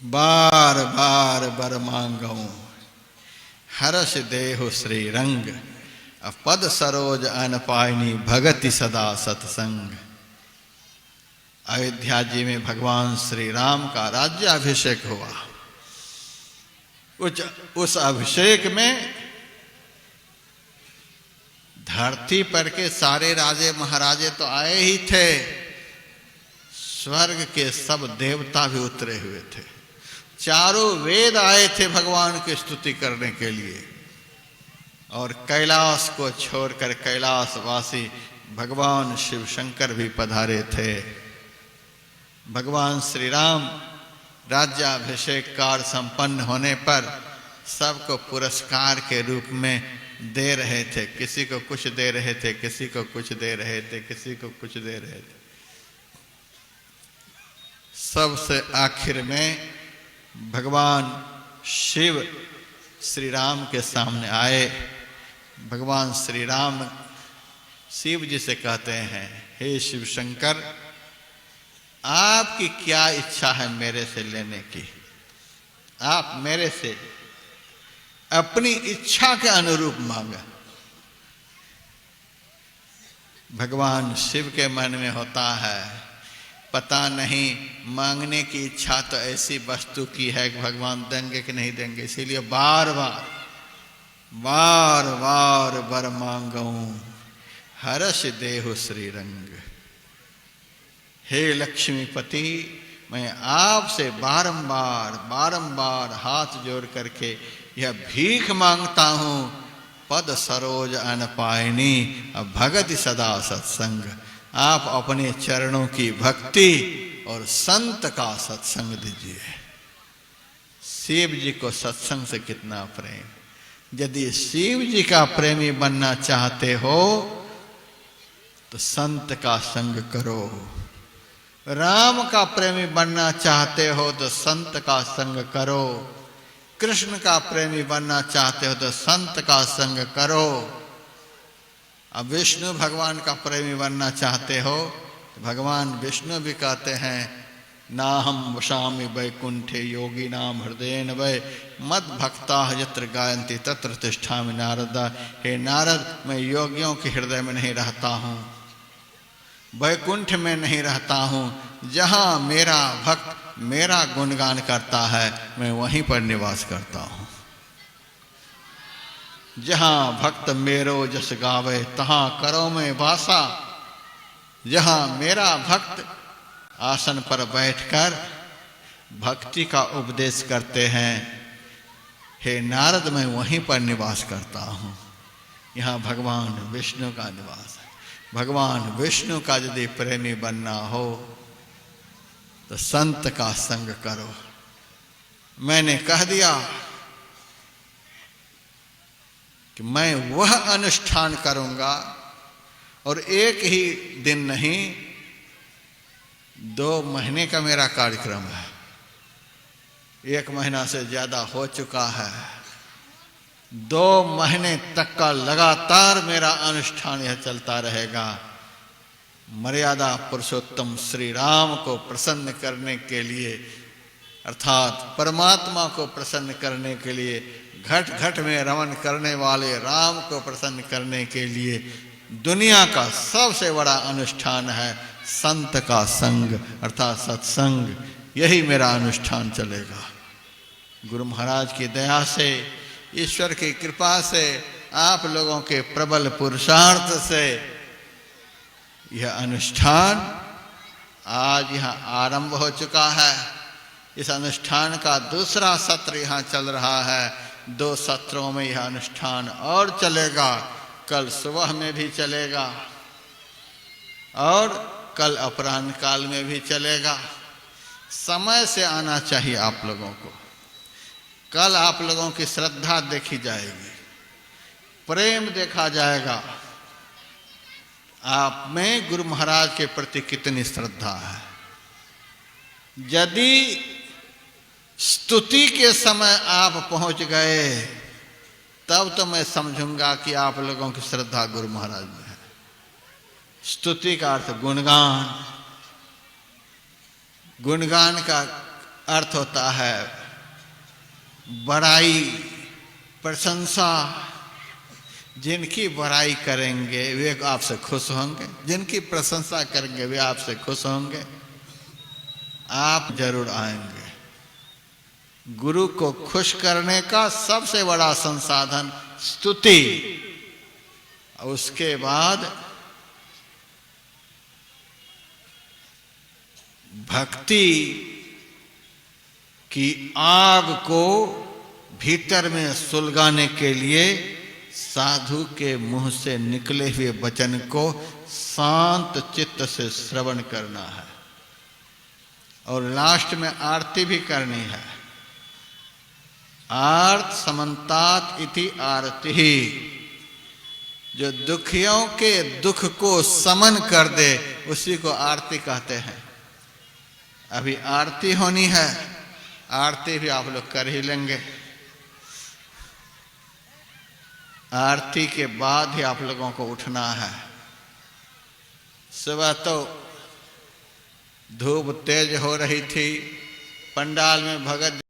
बार बार बर मांगऊं हर्ष देहु श्री रंग। पद सरोज अन पायनी भगति सदा सत्संग। अयोध्या जी में भगवान श्री राम का राज्याभिषेक हुआ। उस अभिषेक में धरती पर के सारे राजे महाराजे तो आए ही थे, स्वर्ग के सब देवता भी उतरे हुए थे। चारों वेद आए थे भगवान की स्तुति करने के लिए। और कैलाश को छोड़कर कैलाशवासी भगवान शिव शंकर भी पधारे थे। भगवान श्री राम राज्याभिषेक कार्य संपन्न होने पर सबको पुरस्कार के रूप में दे रहे थे। किसी को कुछ दे रहे थे, किसी को कुछ दे रहे थे, किसी को कुछ दे रहे थे। सबसे आखिर में भगवान शिव श्री राम के सामने आए। भगवान श्री राम शिव जी से कहते हैं, हे शिव शंकर, आपकी क्या इच्छा है मेरे से लेने की? आप मेरे से अपनी इच्छा के अनुरूप मांगा। भगवान शिव के मन में होता है, पता नहीं मांगने की इच्छा तो ऐसी वस्तु की है कि भगवान देंगे कि नहीं देंगे, इसीलिए बार बार बर मांगऊं हर्ष देहु श्री रंग। हे लक्ष्मीपति, मैं आपसे बारंबार हाथ जोड़ करके यह भीख मांगता हूं, पद सरोज अन पायनी भगति सदा सत्संग। आप अपने चरणों की भक्ति और संत का सत्संग दीजिए। शिव जी को सत्संग से कितना प्रेम। यदि शिव जी का प्रेमी बनना चाहते हो तो संत का संग करो। राम का प्रेमी बनना चाहते हो तो संत का संग करो। कृष्ण का प्रेमी बनना चाहते हो तो संत का संग करो। अब विष्णु भगवान का प्रेमी बनना चाहते हो तो भगवान विष्णु भी कहते हैं, नाहम वशामि वैकुंठे योगी नाम हृदयेन वै मद भक्ता यत्र गायन्ति तत्र तिष्ठामि नारद। हे नारद, मैं योगियों के हृदय में नहीं रहता हूँ, वैकुंठ में नहीं रहता हूँ। जहाँ मेरा भक्त मेरा गुणगान करता है मैं वहीं पर निवास करता हूँ। जहाँ भक्त मेरो जस गावे तहाँ करो मैं वासा। जहाँ मेरा भक्त आसन पर बैठकर भक्ति का उपदेश करते हैं, हे नारद, मैं वहीं पर निवास करता हूँ। यहाँ भगवान विष्णु का निवास है। भगवान विष्णु का यदि प्रेमी बनना हो तो संत का संग करो। मैंने कह दिया कि मैं वह अनुष्ठान करूंगा, और एक ही दिन नहीं, 2 महीने का मेरा कार्यक्रम है। 1 महीना से ज्यादा हो चुका है। 2 महीने तक का लगातार मेरा अनुष्ठान यह चलता रहेगा। मर्यादा पुरुषोत्तम श्री राम को प्रसन्न करने के लिए, अर्थात परमात्मा को प्रसन्न करने के लिए, घट घट में रमन करने वाले राम को प्रसन्न करने के लिए दुनिया का सबसे बड़ा अनुष्ठान है संत का संग, अर्थात सत्संग। यही मेरा अनुष्ठान चलेगा। गुरु महाराज की दया से, ईश्वर की कृपा से, आप लोगों के प्रबल पुरुषार्थ से यह अनुष्ठान आज यहाँ आरंभ हो चुका है। इस अनुष्ठान का दूसरा सत्र यहाँ चल रहा है। 2 सत्रों में यह अनुष्ठान और चलेगा। कल सुबह में भी चलेगा और कल अपराह्न काल में भी चलेगा। समय से आना चाहिए आप लोगों को। कल आप लोगों की श्रद्धा देखी जाएगी, प्रेम देखा जाएगा। आप में गुरु महाराज के प्रति कितनी श्रद्धा है। यदि स्तुति के समय आप पहुंच गए तब तो मैं समझूंगा कि आप लोगों की श्रद्धा गुरु महाराज में है। स्तुति का अर्थ गुणगान, गुणगान का अर्थ होता है बड़ाई, प्रशंसा। जिनकी बड़ाई करेंगे वे आपसे खुश होंगे, जिनकी प्रशंसा करेंगे वे आपसे खुश होंगे, आप जरूर आएंगे। गुरु को खुश करने का सबसे बड़ा संसाधन स्तुति, और उसके बाद भक्ति की आग को भीतर में सुलगाने के लिए साधु के मुंह से निकले हुए वचन को शांत चित्त से श्रवण करना है, और लास्ट में आरती भी करनी है। आर्त समन्तात इति आरती, जो दुखियों के दुख को समन कर दे उसी को आरती कहते हैं। अभी आरती होनी है, आरती भी आप लोग कर ही लेंगे। आरती के बाद ही आप लोगों को उठना है। सुबह तो धूप तेज हो रही थी, पंडाल में भगत